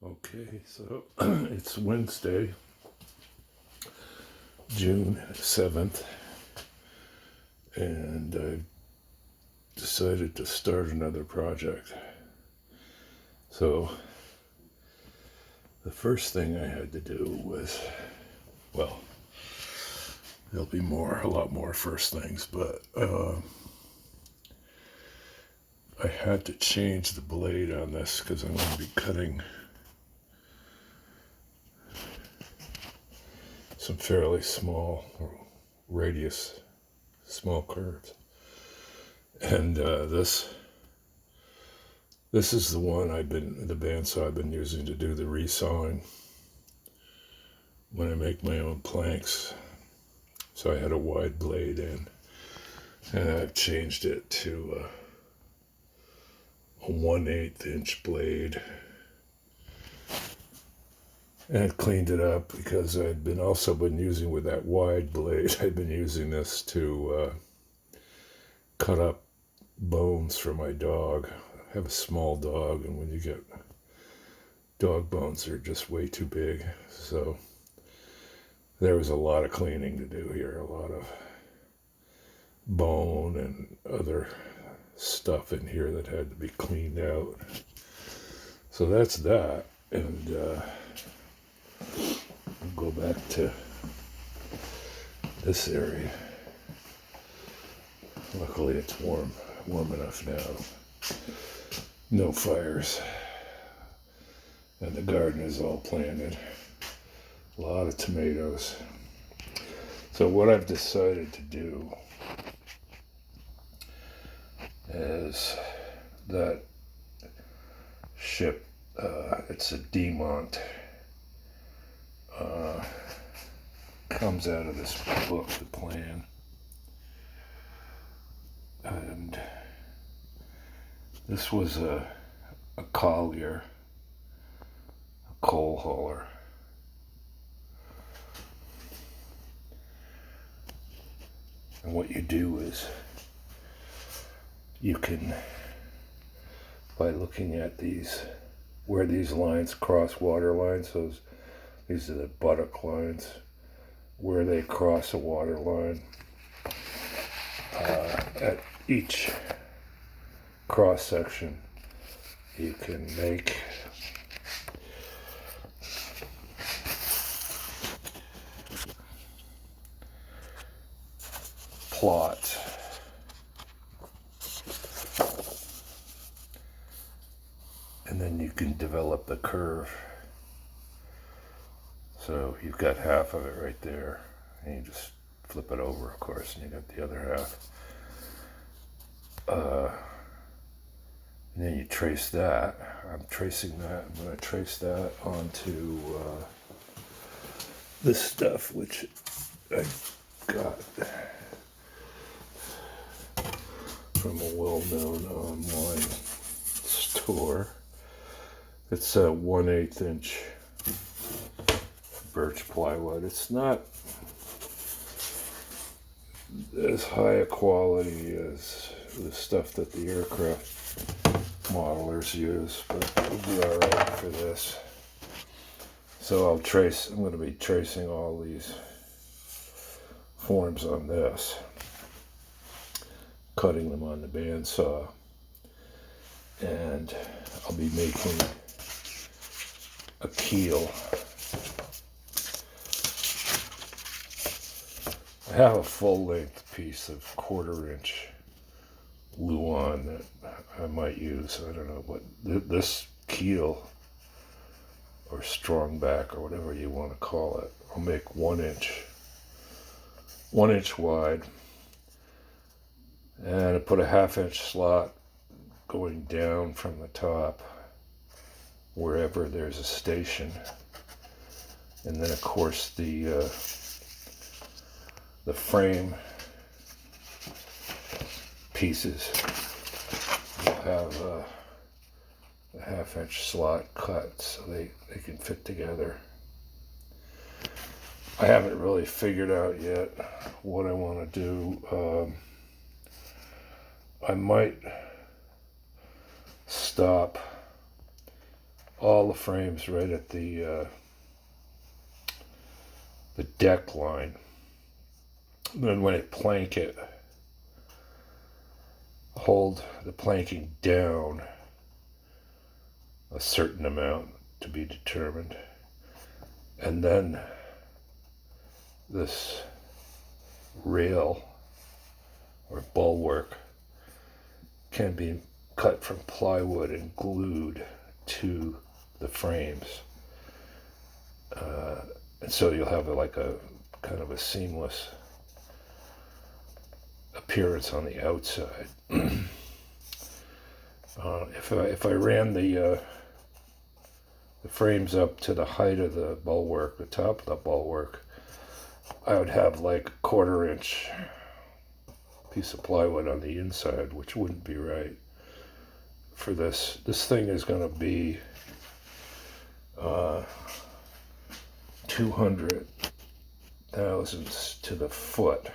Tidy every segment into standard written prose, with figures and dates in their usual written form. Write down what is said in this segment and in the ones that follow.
Okay, so it's Wednesday, June 7th, and I decided to start another project. So the first thing I had to do was, well, there'll be a lot more first things, but I had to change the blade on this because I'm going to be cutting some fairly small radius, small curves. And this is the bandsaw I've been using to do the resawing when I make my own planks. So I had a wide blade in, and I've changed it to a 1/8 inch blade. And I cleaned it up because I'd also been using with that wide blade. I'd been using this to cut up bones for my dog. I have a small dog, and when you get dog bones, they're just way too big. So there was a lot of cleaning to do here, a lot of bone and other stuff in here that had to be cleaned out. So that's that, and we'll go back to this area. Luckily it's warm enough now. No fires. And the garden is all planted. A lot of tomatoes. So what I've decided to do is that ship, it's a Deemont, comes out of this book, The Plan. And this was a collier, a coal hauler. And what you do is you can, by looking at these, where these lines cross water lines, these are the buttock lines, where they cross a water line. At each cross section, you can make plots. And then you can develop the curve. So you've got half of it right there, and you just flip it over, of course, and you got the other half. And then you trace that. I'm tracing that. I'm going to trace that onto this stuff, which I got from a well-known online store. It's a 1/8 inch birch plywood. It's not as high a quality as the stuff that the aircraft modelers use, but it'll be alright for this. So I'm going to be tracing all these forms on this, cutting them on the bandsaw, and I'll be making a keel. I have a full-length piece of 1/4 inch Luan that I might use. I don't know, but this keel, or strong back, or whatever you want to call it, I'll make 1 inch wide, and I put a 1/2 inch slot going down from the top wherever there's a station, and then of course the frame pieces will have a 1/2 inch slot cut so they can fit together. I haven't really figured out yet what I want to do. I might stop all the frames right at the deck line. Then when I plank it, hold the planking down a certain amount to be determined, and then this rail or bulwark can be cut from plywood and glued to the frames, and so you'll have like a kind of a seamless appearance on the outside. If I ran the frames up to the height of the bulwark, the top of the bulwark, I would have like a 1/4 inch piece of plywood on the inside, which wouldn't be right for this. This thing is going to be 200 thousandths to the foot,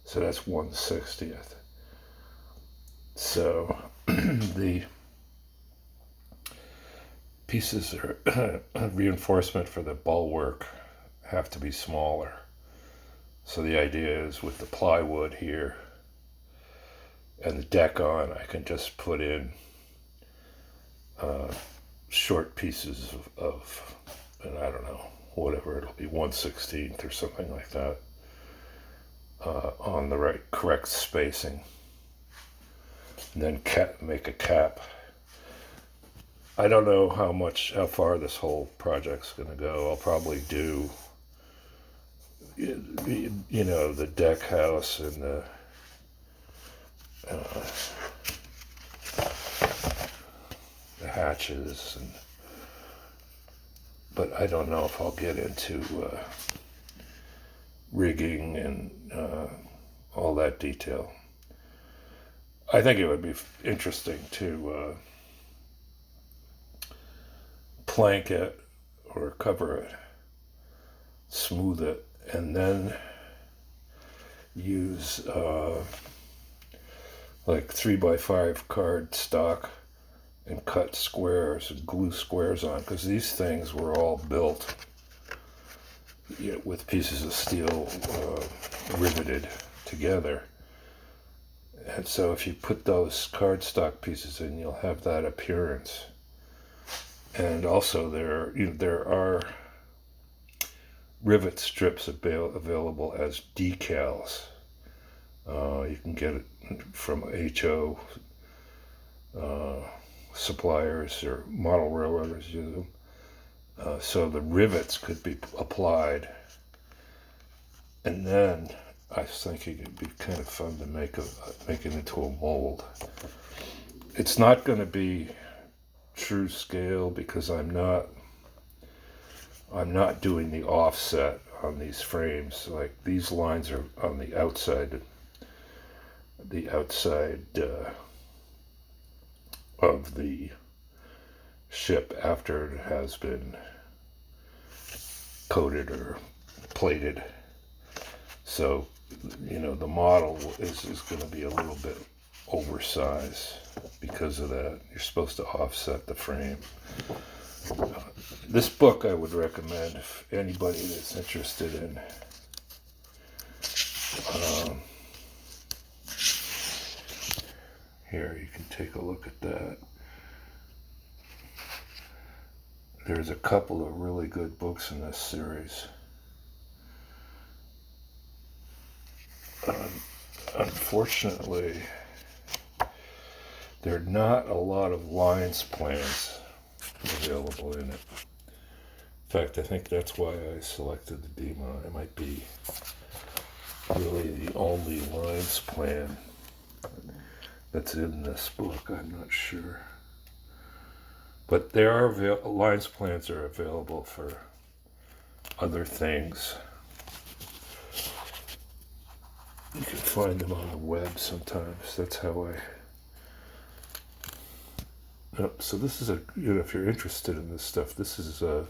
so that's 1/60th. So the pieces of reinforcement for the bulwark have to be smaller. So the idea is with the plywood here and the deck on, I can just put in short pieces of, and I don't know, whatever, it'll be 1/16th or something like that, on the correct spacing. And then make a cap. I don't know how far this whole project's going to go. I'll probably do, you know, the deck house and the hatches, but I don't know if I'll get into rigging and all that detail. I think it would be interesting to plank it or cover it, smooth it, and then use like 3x5 card stock and cut squares and glue squares on, because these things were all built, you know, with pieces of steel riveted together. And so if you put those cardstock pieces in, you'll have that appearance. And also there are rivet strips available as decals. You can get it from HO suppliers, or model railroaders use them. So the rivets could be applied, and then I was thinking it'd be kind of fun to make it into a mold. It's not going to be true scale because I'm not doing the offset on these frames. Like, these lines are on the outside of the ship after it has been coated or plated. So, you know, the model is going to be a little bit oversized because of that. You're supposed to offset the frame. This book I would recommend if anybody that's interested in here, you can take a look at that. There's a couple of really good books in this series. Unfortunately, there are not a lot of lines plans available in it. In fact, I think that's why I selected the Deemont. It might be really the only lines plan that's in this book. I'm not sure. But there are lines plans are available for other things. You can find them on the web sometimes. That's how so this is if you're interested in this stuff, this is a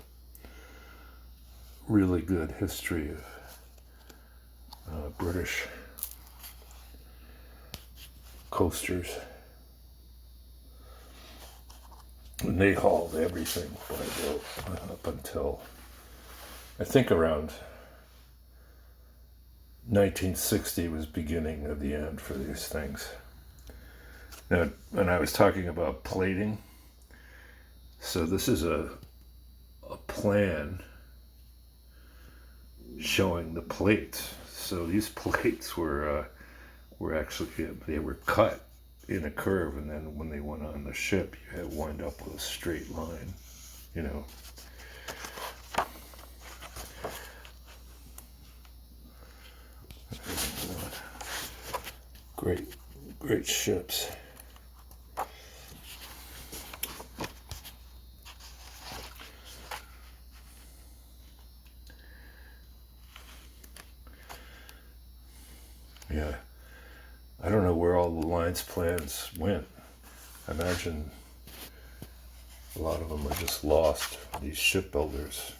really good history of British coasters. And they hauled everything by boat up until, I think, around 1960 was beginning of the end for these things. Now, when I was talking about plating, so this is a plan showing the plates. So these plates were actually, they were cut in a curve, and then when they went on the ship, you had to wind up with a straight line, you know. Great ships. Yeah, I don't know where all the lines plans went. I imagine a lot of them are just lost, these shipbuilders.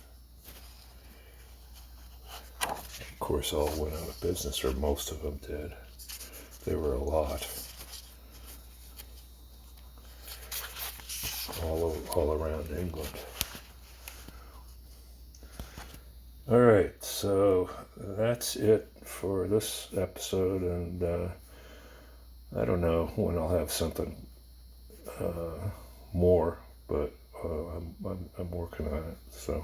Of course, all went out of business, or most of them did. There were a lot. All around England. All right, so that's it for this episode, and I don't know when I'll have something more, but I'm working on it. So